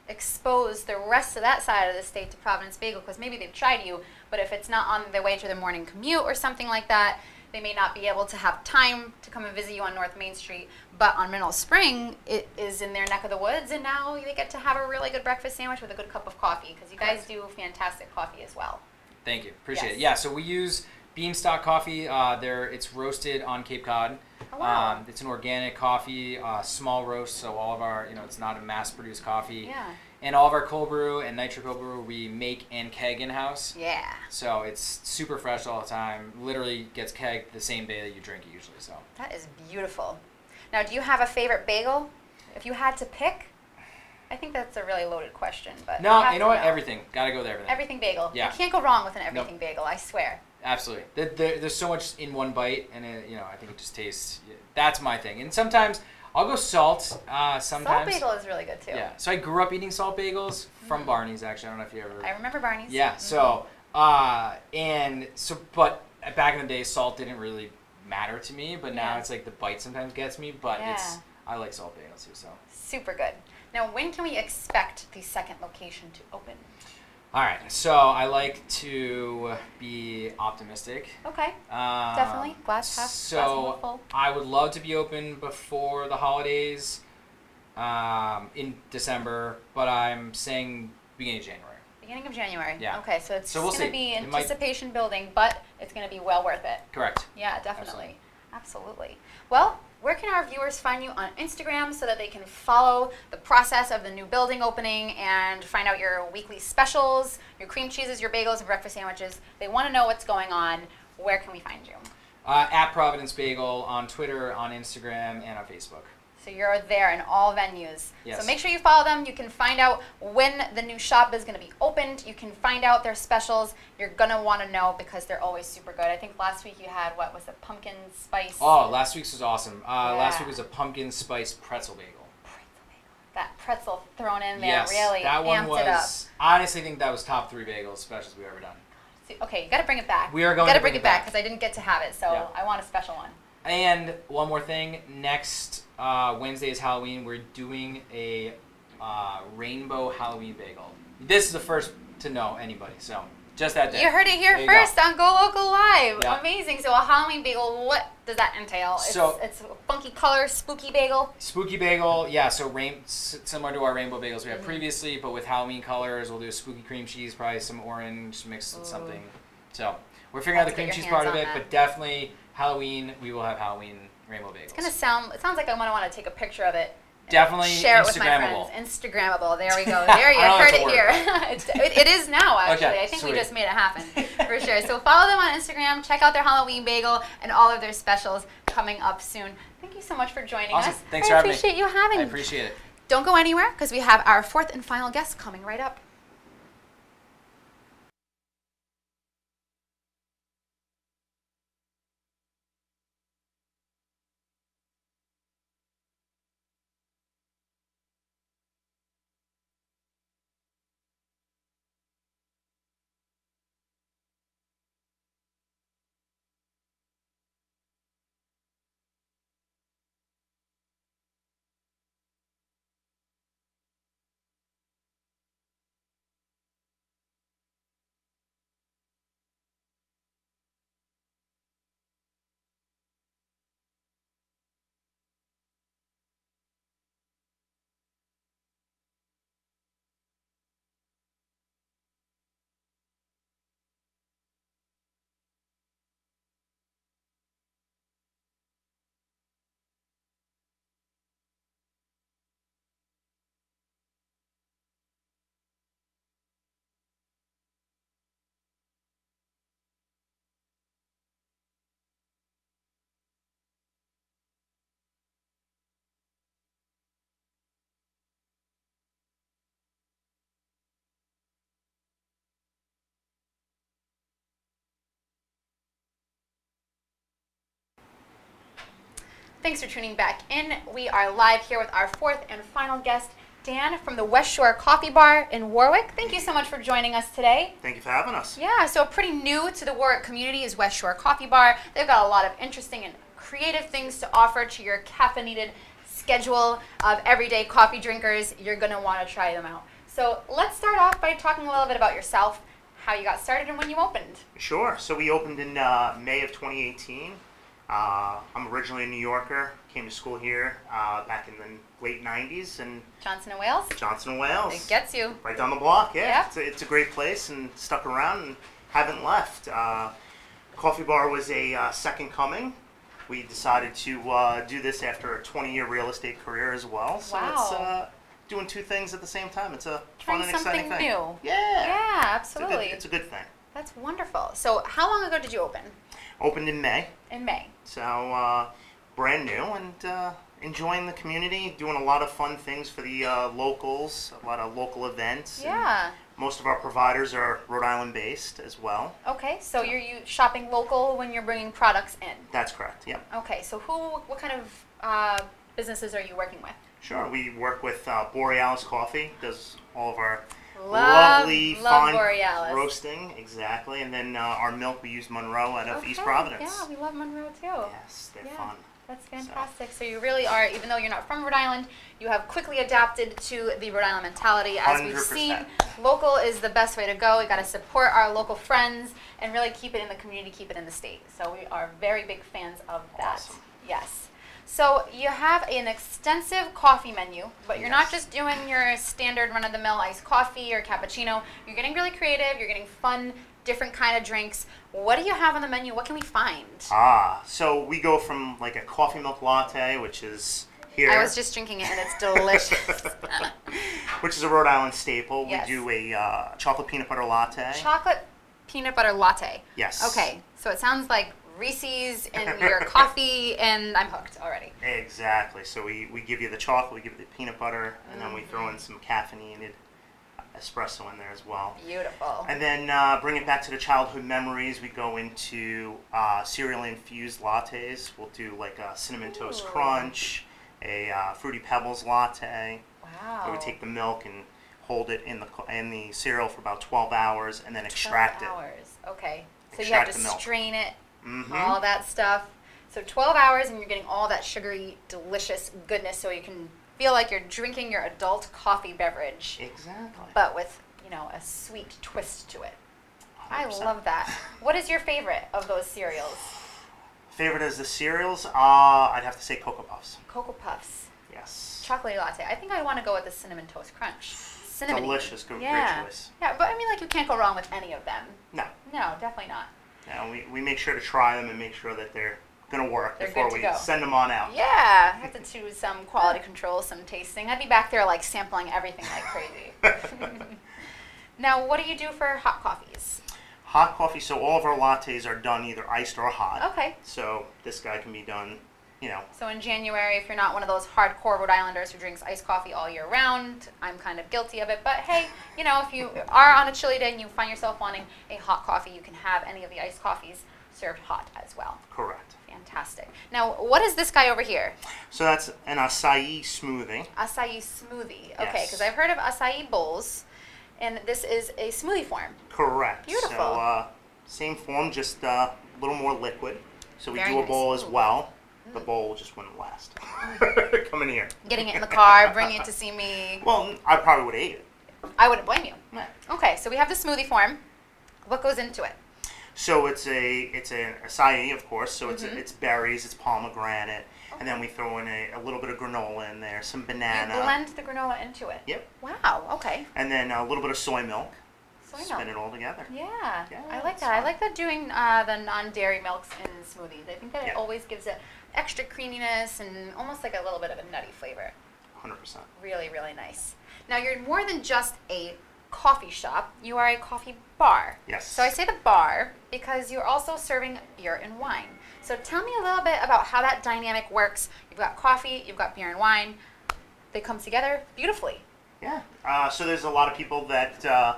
Expose the rest of that side of the state to Providence Bagel, because maybe they've tried you, but if it's not on their way to their morning commute or something like that, they may not be able to have time to come and visit you on North Main Street. But on Mineral Spring, it is in their neck of the woods, and now they get to have a really good breakfast sandwich with a good cup of coffee, because you guys do fantastic coffee as well. Thank you. Appreciate it. Yeah, so we use Beanstock coffee. It's roasted on Cape Cod. Oh, wow. It's an organic coffee, small roast, so all of our, it's not a mass-produced coffee. Yeah. And all of our cold brew and nitro cold brew we make and keg in-house. Yeah. So it's super fresh all the time. Literally gets kegged the same day that you drink it usually. So that is beautiful. Now, do you have a favorite bagel? If you had to pick, I think that's a really loaded question, but no, you know what? Everything. Gotta go with everything. Everything bagel. Yeah. You can't go wrong with an everything bagel. I swear. Absolutely. There's so much in one bite, and I think it just tastes. That's my thing. And sometimes I'll go salt. Sometimes salt bagel is really good too. Yeah. So I grew up eating salt bagels from Barney's. Actually, I don't know if you ever. I remember Barney's. Yeah. So but back in the day, salt didn't really matter to me. But now it's like the bite sometimes gets me. But I like salt bagels too. So super good. Now, when can we expect the second location to open? All right, so I like to be optimistic. Okay, definitely. Glass half full. I would love to be open before the holidays in December, but I'm saying beginning of January. Beginning of January. Yeah. Okay, so it's So we'll going to see. be It might- anticipation building, but it's going to be well worth it. Correct. Yeah, definitely. Absolutely. Well, where can our viewers find you on Instagram so that they can follow the process of the new building opening and find out your weekly specials, your cream cheeses, your bagels, and breakfast sandwiches? They want to know what's going on. Where can we find you? At Providence Bagel on Twitter, on Instagram, and on Facebook. So you're there in all venues. Yes. So make sure you follow them. You can find out when the new shop is going to be opened. You can find out their specials. You're going to want to know because they're always super good. I think last week you had, what was it, pumpkin spice? Oh, last week's was awesome. Last Yeah. week was a pumpkin spice pretzel bagel. Pretzel bagel. That pretzel thrown in there Yes, really that one amped it up. was. I honestly think that was top 3 bagel specials we've ever done. See, okay, you got to bring it back. We are going gotta to bring it back back because I didn't get to have it, so Yeah. I want a special one. And one more thing, next Wednesday is Halloween. We're doing a rainbow Halloween bagel. This is the first to know anybody, so just that day. You heard it here There you first go. on GoLocal Live. Yeah. Amazing. So a Halloween bagel, what does that entail? So- it's a funky color, spooky bagel. Spooky bagel, yeah, so similar to our rainbow bagels we had Mhm. previously, but with Halloween colors. We'll do a spooky cream cheese, probably some orange mixed with Ooh. something. So we're figuring out Have the to get cream your cheese part hands of on it, that. but definitely Halloween, we will have Halloween rainbow bagels. It sounds like I'm going to want to take a picture of it. and Definitely share it with my Instagrammable. friends. Instagrammable. There we go. There you I don't know heard if it it's a here. it is now, actually. Okay, I think we sweet. just made it happen for sure. So follow them on Instagram. Check out their Halloween bagel and all of their specials coming up soon. Thank you so much for joining Awesome. us. Thanks for having me. I appreciate you having I me. appreciate it. Don't go anywhere because we have our fourth and final guest coming right up. Thanks for tuning back in. We are live here with our fourth and final guest, Dan from the West Shore Coffee Bar in Warwick. Thank you so much for joining us today. Thank you for having us. Yeah, so pretty new to the Warwick community is West Shore Coffee Bar. They've got a lot of interesting and creative things to offer to your caffeinated schedule of everyday coffee drinkers. You're going to want to try them out. So let's start off by talking a little bit about yourself, how you got started and when you opened. Sure. So we opened in May of 2018. I'm originally a New Yorker. Came to school here back in the late 90s in Johnson and Wales? Johnson and Wales. It gets you. Right down the block, yeah. Yeah. It's a great place and stuck around and haven't left. Coffee Bar was a second coming. We decided to do this after a 20-year real estate career as well. So Wow. it's doing two things at the same time. It's a Trying fun and exciting something thing. new. Yeah. Yeah, absolutely. It's a good thing. That's wonderful. So how long ago did you open? Opened in May. In May. So brand new and enjoying the community, doing a lot of fun things for the locals, a lot of local events. and Yeah. most of our providers are Rhode Island based as well. Okay, so you're shopping local when you're bringing products in. That's correct. Yep. Okay, so what kind of businesses are you working with? Sure. We work with Borealis Coffee. Does all of our Love fine Borealis. roasting, exactly. And then our milk we use Monroe out of East Okay, Providence. Yeah, we love Monroe too. Yes, they're Yeah. fun. That's fantastic. So you really are, even though you're not from Rhode Island, you have quickly adapted to the Rhode Island mentality. As we've 100%. seen, local is the best way to go. We got to support our local friends and really keep it in the community, keep it in the state. So we are very big fans of that. Awesome. Yes. So you have an extensive coffee menu, but you're not Yes. just doing your standard run-of-the-mill iced coffee or cappuccino. You're getting really creative. You're getting fun, different kind of drinks. What do you have on the menu? What can we find? So we go from like a coffee milk latte, which is here. I was just drinking it, and it's delicious. Which is a Rhode Island staple. Yes. We do a chocolate peanut butter latte. Chocolate peanut butter latte. Yes. Okay, so it sounds like Reese's in your coffee, and I'm hooked already. Exactly. So we give you the chocolate, we give you the peanut butter, and then we throw in some caffeinated espresso in there as well. Beautiful. And then bring it back to the childhood memories. We go into cereal infused lattes. We'll do like a cinnamon toast Ooh. crunch, a fruity pebbles latte. Wow. Where we take the milk and hold it in the cereal for about 12 hours and then extract 12 hours. Okay. So you Extract have to the milk. strain it, Mm-hmm. all that stuff. So 12 hours, and you're getting all that sugary, delicious goodness, so you can feel like you're drinking your adult coffee beverage, Exactly. but with, a sweet twist to it. I 100%. love that. What is your favorite of those cereals? Favorite is the cereals. I'd have to say Cocoa Puffs. Cocoa Puffs, Yes. chocolate latte. I think I want to go with the cinnamon toast crunch. Cinnamon. Delicious. Great Yeah. choice. Yeah, but I mean, like, you can't go wrong with any of them. No. No, definitely not. No, we make sure to try them and make sure that they're going to work They're before good we to go. send them on out. Yeah, I have to do some quality control, some tasting. I'd be back there like sampling everything like crazy. Now, what do you do for hot coffees? Hot coffee, so all of our lattes are done either iced or hot. Okay. So this guy can be done, So in January, if you're not one of those hardcore Rhode Islanders who drinks iced coffee all year round, I'm kind of guilty of it. But hey, if you are on a chilly day and you find yourself wanting a hot coffee, you can have any of the iced coffees served hot as well. correct. Fantastic. Now, what is this guy over here? So that's an acai smoothie. Acai smoothie. Okay, Yes. because I've heard of acai bowls, and this is a smoothie form. Correct. Beautiful. So same form, just a little more liquid. So we Very do a nice. bowl as Ooh. well. The bowl just wouldn't last. Come in here. Getting it in the car, bringing it to see me. Well, I probably would have ate it. I wouldn't blame you. Yeah. Okay, so we have the smoothie form. What goes into it? So it's an acai, of course. So Mm-hmm. it's berries, it's pomegranate, and then we throw in a little bit of granola in there, some banana. You blend the granola into it. Yep. Wow. Okay. And then a little bit of soy milk. Soy Spin milk. it all together. Yeah, Yeah, I like it's that. I fun. like that doing the non-dairy milks in smoothies. I think that it Yeah. always gives it extra creaminess and almost like a little bit of a nutty flavor. 100%. Really, really nice. Now, you're more than just a coffee shop. You are a coffee bar. Yes. So I say the bar because you're also serving beer and wine. So tell me a little bit about how that dynamic works. You've got coffee, you've got beer and wine. They come together beautifully. Yeah. So there's a lot of people that, the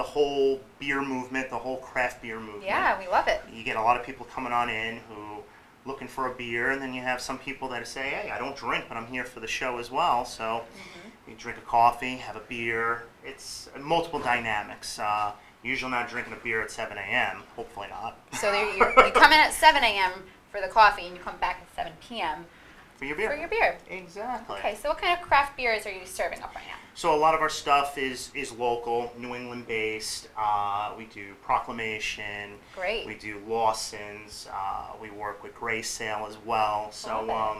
whole beer movement, the whole craft beer movement. Yeah, we love it. You get a lot of people coming on in who looking for a beer, and then you have some people that say, hey, I don't drink, but I'm here for the show as well. So you drink a coffee, have a beer. It's multiple dynamics. Usually not drinking a beer at 7 a.m., hopefully not. So you come in at 7 a.m. for the coffee, and you come back at 7 p.m. For your beer. for your beer. Exactly. Okay, so what kind of craft beers are you serving up right now? So a lot of our stuff is local, New England based. We do Proclamation. Great. We do Lawson's. We work with Gray Sale as well. So Love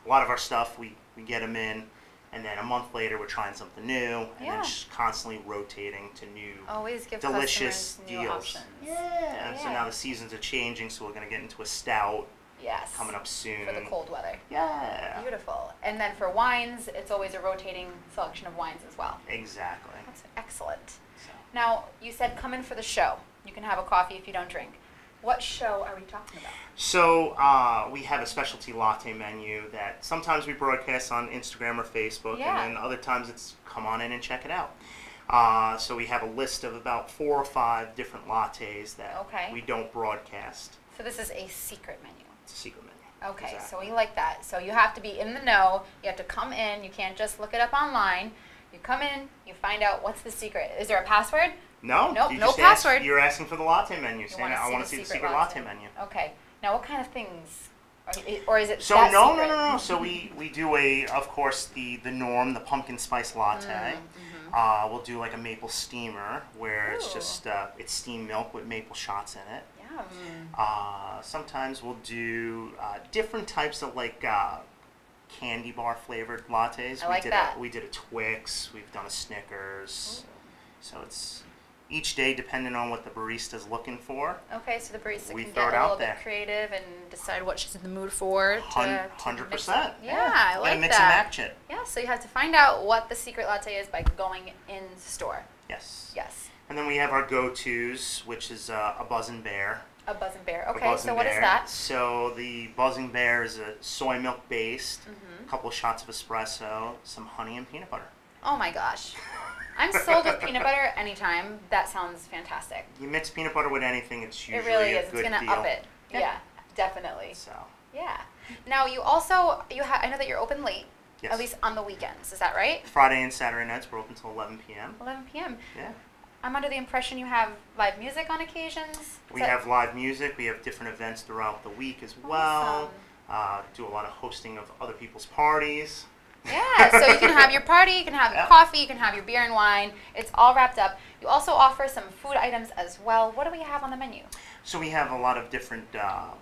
a lot of our stuff, we get them in, and then a month later we're trying something new, and Yeah. then just constantly rotating to new Always give delicious customers new deals. options. Yeah. And so Yeah. now the seasons are changing, so we're going to get into a stout Yes. coming up soon. For the cold weather. Yeah. Beautiful. And then for wines, it's always a rotating selection of wines as well. Exactly. That's excellent. So. Now, you said come in for the show. You can have a coffee if you don't drink. What show are we talking about? So we have a specialty latte menu that sometimes we broadcast on Instagram or Facebook, Yeah. and then other times it's come on in and check it out. So we have a list of about 4 or 5 different lattes that Okay. we don't broadcast. So this is a secret menu. It's a secret menu. Okay, so Exactly. we like that. So you have to be in the know. You have to come in. You can't just look it up online. You come in, you find out what's the secret. Is there a password? No, Nope, you no just password. You're asking for the latte menu, saying wanna I see want the to see the secret secret latte menu. Okay. Now, what kind of things? Or is it So that no, secret? no. So we do of course the norm, the pumpkin spice latte. We'll do like a maple steamer where it's Ooh. just it's steamed milk with maple shots in it. Yum. Sometimes we'll do different types of like candy bar flavored lattes. I like that. We did a Twix. We've done a Snickers. Ooh. So it's each day depending on what the barista's looking for. Okay, so the barista We can throw get it a out little there. bit creative and decide what she's in the mood for. 100%. Yeah, I like mix that. and match it. Yeah, so you have to find out what the secret latte is by going in the store. Yes. Yes. And then we have our go-tos, which is a Buzzin' Bear. A Buzzin' Bear. A Okay, Buzzin' so what is Bear. that? So the Buzzin' Bear is a soy milk based, Mm-hmm. a couple of shots of espresso, some honey and peanut butter. Oh my gosh. I'm sold with peanut butter anytime. That sounds fantastic. You mix peanut butter with anything, it's usually It really a is. good It's going deal. to up it. Yeah, definitely. So, Yeah. Now you also, I know that you're open late, yes. at least on the weekends. Is that right? Friday and Saturday nights, we're open till 11 p.m. 11 p.m. Yeah. I'm under the impression you have live music on occasions. We have live music. We have different events throughout the week as well. Awesome. Do a lot of hosting of other people's parties. Yeah, so you can have your party, you can have your coffee, you can have your beer and wine. It's all wrapped up. You also offer some food items as well. What do we have on the menu? So we have a lot of different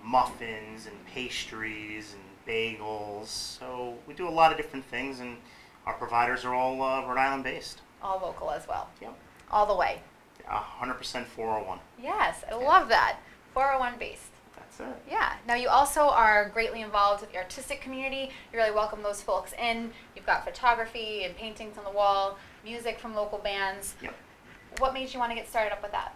muffins and pastries and bagels. So we do a lot of different things, and our providers are all Rhode Island based. All local as well. Yep. All the way. 100% 401. Yes, I love that. 401 based. That's it. Yeah. Now you also are greatly involved with the artistic community. You really welcome those folks in. You've got photography and paintings on the wall, music from local bands. Yep. What made you want to get started up with that?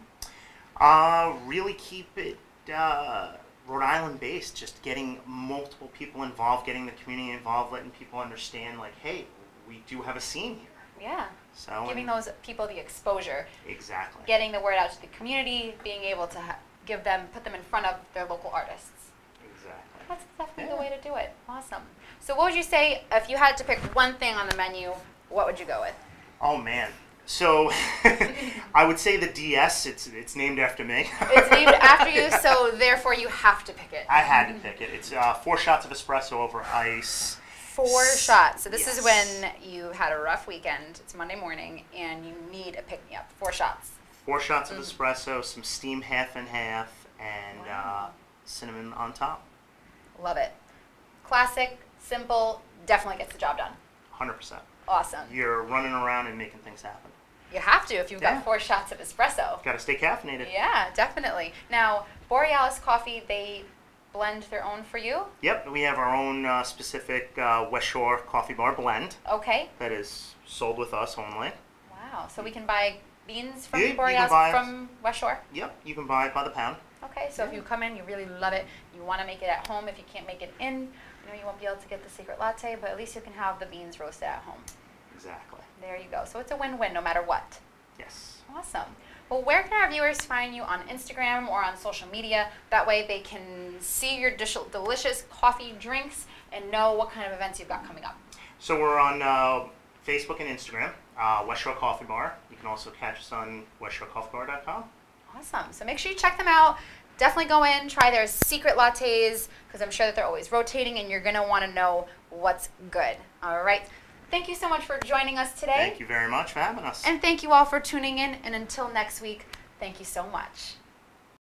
Really keep it Rhode Island based, just getting multiple people involved, getting the community involved, letting people understand, like, hey, we do have a scene here. Yeah. So Giving those people the exposure. Exactly. Getting the word out to the community, being able to put them in front of their local artists. Exactly. That's definitely the way to do it. Awesome. So what would you say, if you had to pick one thing on the menu, what would you go with? Oh, man. So I would say the DS, it's named after me. It's named after you, so therefore you have to pick it. I had to pick it. It's 4 shots of espresso over ice. 4 shots. So this is Yes. when you had a rough weekend. It's Monday morning, and you need a pick-me-up. 4 shots. 4 shots of espresso, some steamed half and half, and Wow. cinnamon on top. Love it. Classic, simple, definitely gets the job done. 100%. Awesome. You're running around and making things happen. You have to if you've got 4 shots of espresso. Got to stay caffeinated. Yeah, definitely. Now, Borealis Coffee, they blend their own for you? Yep, we have our own specific West Shore coffee bar blend Okay. that is sold with us only. Wow. So we can buy beans from Yeah, you can Borealis buy- from West Shore? Yep, you can buy it by the pound. Okay, so if you come in, you really love it, you want to make it at home. If you can't make it in, you won't be able to get the secret latte, but at least you can have the beans roasted at home. Exactly. There you go. So it's a win-win no matter what. Yes. Awesome. Well, where can our viewers find you on Instagram or on social media? That way they can see your delicious coffee drinks and know what kind of events you've got coming up. So we're on Facebook and Instagram, West Shore Coffee Bar. You can also catch us on westshorecoffeebar.com. Awesome. So make sure you check them out. Definitely go in, try their secret lattes, because I'm sure that they're always rotating and you're going to want to know what's good. All right. Thank you so much for joining us today. Thank you very much for having us. And thank you all for tuning in. And until next week, thank you so much.